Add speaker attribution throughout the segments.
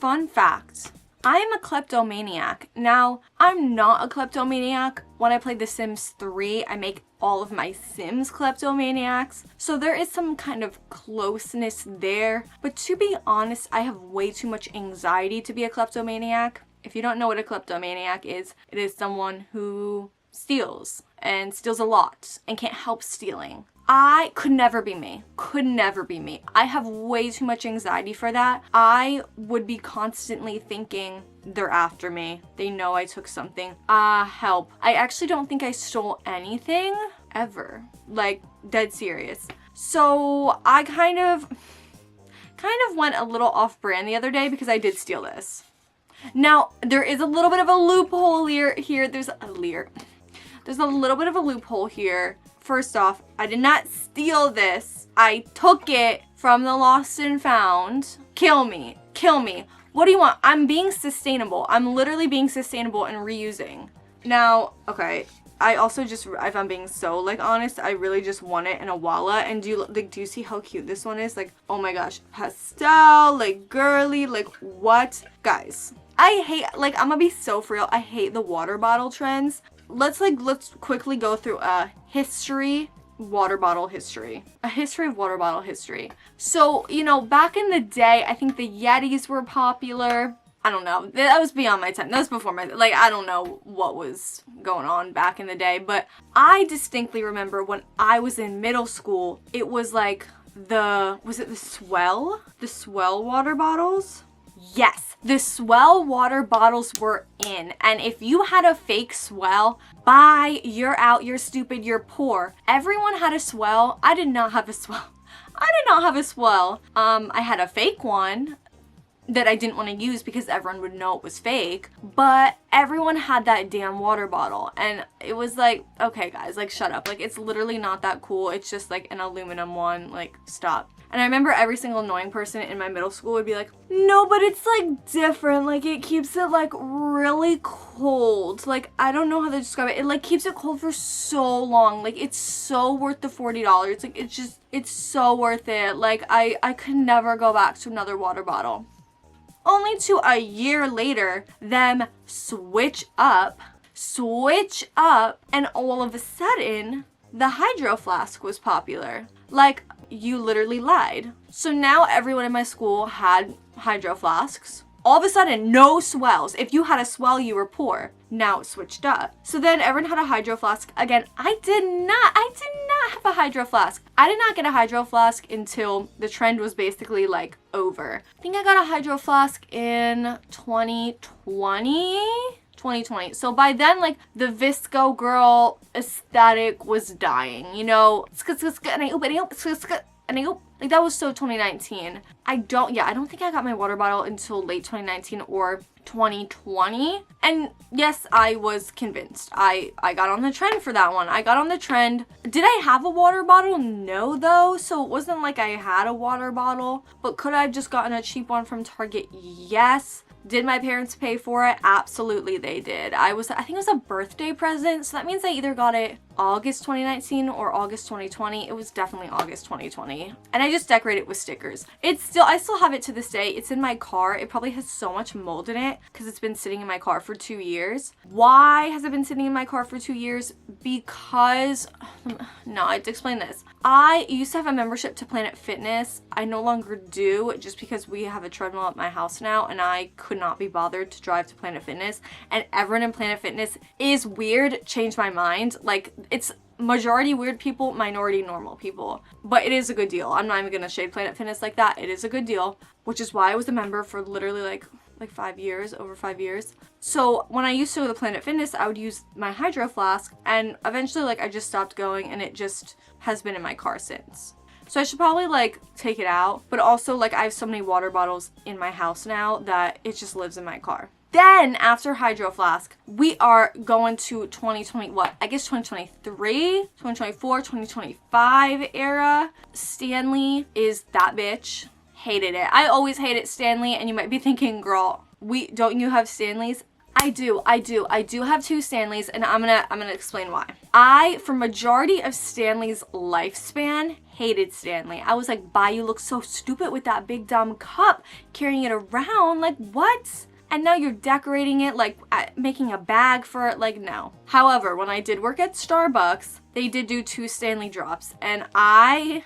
Speaker 1: fun fact, I am a kleptomaniac. Now, I'm not a kleptomaniac. When I play The Sims 3, I make all of my Sims kleptomaniacs. So there is some kind of closeness there. But to be honest, I have way too much anxiety to be a kleptomaniac. If you don't know what a kleptomaniac is, it is someone who steals and steals a lot and can't help stealing. I could never be me. Could never be me. I have way too much anxiety for that. I would be constantly thinking, they're after me. They know I took something. Help. I actually don't think I stole anything ever. Like, dead serious. So I kind of went a little off brand the other day because I did steal this. Now, there is a little bit of a loophole here. There's a little bit of a loophole here. First off, I did not steal this. I took it from the lost and found. Kill me. Kill me. What do you want? I'm being sustainable. I'm literally being sustainable and reusing. Now, okay, I also just, if I'm being so like honest, I really just want it in Owala. And do you see how cute this one is? Like, oh my gosh, pastel, like girly, like what? Guys, I hate, like, I'm gonna be so for real. I hate the water bottle trends. Let's quickly go through a history of water bottle history. So, you know, back in the day, I think the Yetis were popular. I don't know. That was beyond my time. That was before my, like, I don't know what was going on back in the day, but I distinctly remember when I was in middle school, it was like was it the Swell? The Swell water bottles? Yes, the Swell water bottles were in, and if you had a fake Swell, bye, you're out, you're stupid, you're poor. Everyone had a Swell. I did not have a Swell. I had a fake one that I didn't want to use because everyone would know it was fake, but everyone had that damn water bottle, and it was like, okay guys, like shut up, like it's literally not that cool, it's just like an aluminum one, like stop. And I remember every single annoying person in my middle school would be like, no, but it's like different, like it keeps it like really cold, like I don't know how to describe it, it like keeps it cold for so long, like it's so worth the $40, like it's so worth it, like I could never go back to another water bottle. Only to a year later, them switch up, and all of a sudden, the Hydro Flask was popular. Like, you literally lied. So now everyone in my school had Hydro Flasks. All of a sudden, no Swells. If you had a Swell, you were poor. Now it switched up. So then everyone had a Hydro Flask. Again, I did not have a Hydro Flask. I did not get a Hydro Flask until the trend was basically like over. I think I got a Hydro Flask in 2020. So by then, like, the Visco girl aesthetic was dying, you know? Like, that was so 2019. I don't think I got my water bottle until late 2019 or 2020. And yes, I was convinced. I got on the trend for that one. I got on the trend. Did I have a water bottle? No, though. So it wasn't like I had a water bottle. But could I have just gotten a cheap one from Target? Yes. Did my parents pay for it? Absolutely they did. I think it was a birthday present, so that means I either got it August 2019 or August 2020. It was definitely August 2020. And I just decorated it with stickers. I still have it to this day. It's in my car. It probably has so much mold in it because it's been sitting in my car for 2 years. Why has it been sitting in my car for 2 years? Because, no, I have to explain this. I used to have a membership to Planet Fitness. I no longer do, just because we have a treadmill at my house now and I could not be bothered to drive to Planet Fitness. And everyone in Planet Fitness is weird. Changed my mind. Like, it's majority weird people, minority normal people. But it is a good deal. I'm not even gonna shade Planet Fitness like that. It is a good deal, which is why I was a member for literally like 5 years, over 5 years. So when I used to go to Planet Fitness, I would use my Hydro Flask, and eventually like I just stopped going, and it just has been in my car since. So I should probably like take it out, but also like I have so many water bottles in my house now that it just lives in my car. Then after Hydro Flask, we are going to 2020, I guess 2023, 2024, 2025 era. Stanley is that bitch. Hated it. I always hated Stanley, and you might be thinking, girl, don't you have Stanleys? I do have 2 Stanleys, and I'm gonna explain why. For majority of Stanley's lifespan, hated Stanley. I was like, bye, you look so stupid with that big dumb cup, carrying it around, like what? And now you're decorating it, like making a bag for it, like no. However, when I did work at Starbucks, they did do 2 Stanley drops, and I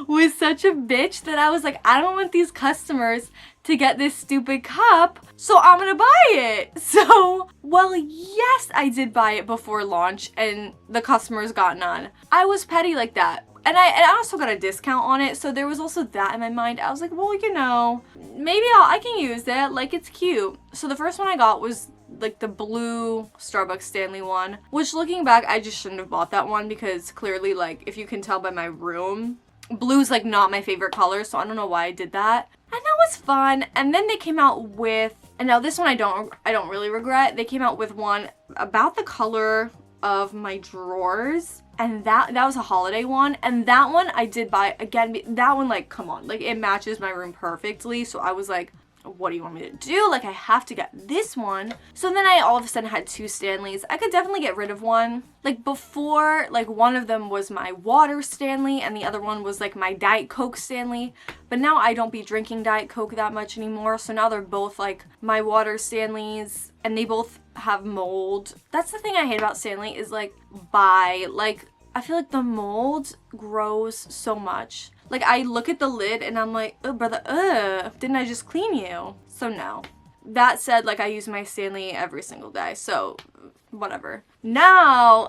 Speaker 1: was such a bitch that I was like, I don't want these customers to get this stupid cup, so I'm gonna buy it. So, well, yes, I did buy it before launch, and the customers got none. I was petty like that. And I also got a discount on it, so there was also that in my mind. I was like, well, you know, maybe I can use it, like it's cute. So the first one I got was like the blue Starbucks Stanley one, which looking back, I just shouldn't have bought that one because clearly, like, if you can tell by my room, blue's like not my favorite color, so I don't know why I did that. And that was fun. And then they came out with, and now this one I don't really regret. They came out with one about the color of my drawers, and that was a holiday one, and that one I did buy again. That one, like, come on, like it matches my room perfectly, so I was like, what do you want me to do? Like, I have to get this one. So then I all of a sudden had 2 Stanleys. I could definitely get rid of one. Like before, like one of them was my water Stanley and the other one was like my Diet Coke Stanley. But now I don't be drinking Diet Coke that much anymore. So now they're both like my water Stanleys, and they both have mold. That's the thing I hate about Stanley is like, like I feel like the mold grows so much. Like, I look at the lid and I'm like, oh, brother, didn't I just clean you? So no. That said, like, I use my Stanley every single day, so whatever. Now,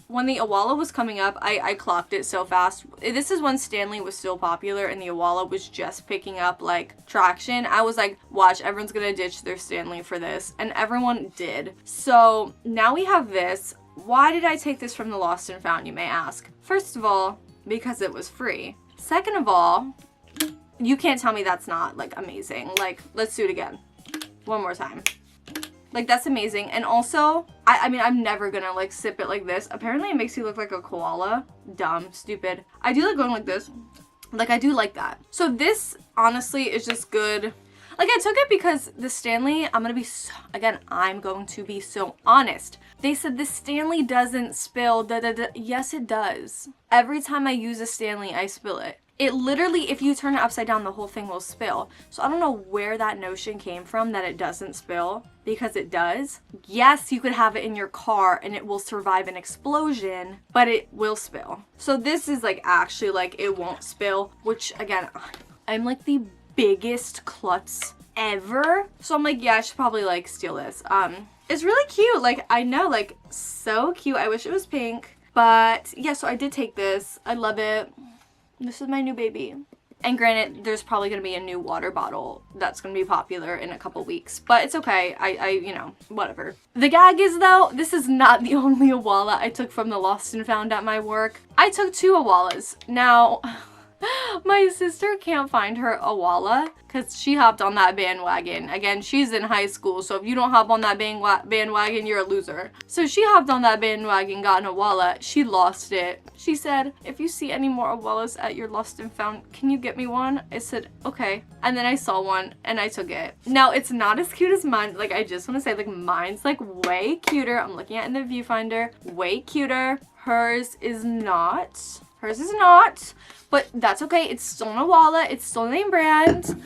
Speaker 1: when the Owala was coming up, I clocked it so fast. This is when Stanley was still popular and the Owala was just picking up, like, traction. I was like, watch, everyone's gonna ditch their Stanley for this, and everyone did. So now we have this. Why did I take this from the Lost and Found, you may ask? First of all, because it was free. Second of all, you can't tell me that's not, like, amazing. Like, let's do it again. One more time. Like, that's amazing. And also, I mean, I'm never gonna, like, sip it like this. Apparently, it makes you look like a koala. Dumb. Stupid. I do like going like this. Like, I do like that. So this, honestly, is just good. Like, I took it because the Stanley, I'm going to be so honest. They said the Stanley doesn't spill, Yes, it does. Every time I use a Stanley, I spill it. It literally, if you turn it upside down, the whole thing will spill. So I don't know where that notion came from that it doesn't spill, because it does. Yes, you could have it in your car and it will survive an explosion, but it will spill. So this is like actually like it won't spill, which again, I'm like the biggest klutz ever. So I'm like, yeah, I should probably like steal this. It's really cute. Like, I know, like, so cute. I wish it was pink. But yeah, so I did take this. I love it. This is my new baby. And granted, there's probably going to be a new water bottle that's going to be popular in a couple weeks. But it's okay. You know, whatever. The gag is, though, this is not the only Owala I took from the Lost and Found at my work. I took 2 Owalas. Now, my sister can't find her Owala because she hopped on that bandwagon. Again, she's in high school, so if you don't hop on that bandwagon, you're a loser. So she hopped on that bandwagon, got an Owala. She lost it. She said, if you see any more Owalas at your Lost and Found, can you get me one? I said, okay. And then I saw one and I took it. Now, it's not as cute as mine. Like, I just want to say, like, mine's like way cuter. I'm looking at it in the viewfinder. Way cuter. Hers is not. Hers is not, but that's okay. It's still an Owala. It's still the name brand,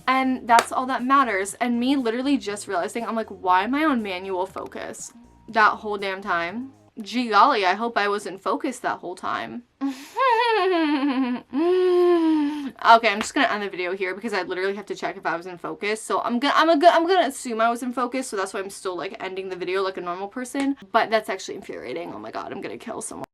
Speaker 1: and that's all that matters. And me literally just realizing, I'm like, why am I on manual focus that whole damn time? Gee golly, I hope I was in focus that whole time. Okay, I'm just gonna end the video here because I literally have to check if I was in focus. So I'm gonna assume I was in focus, so that's why I'm still like ending the video like a normal person. But that's actually infuriating. Oh my god, I'm gonna kill someone.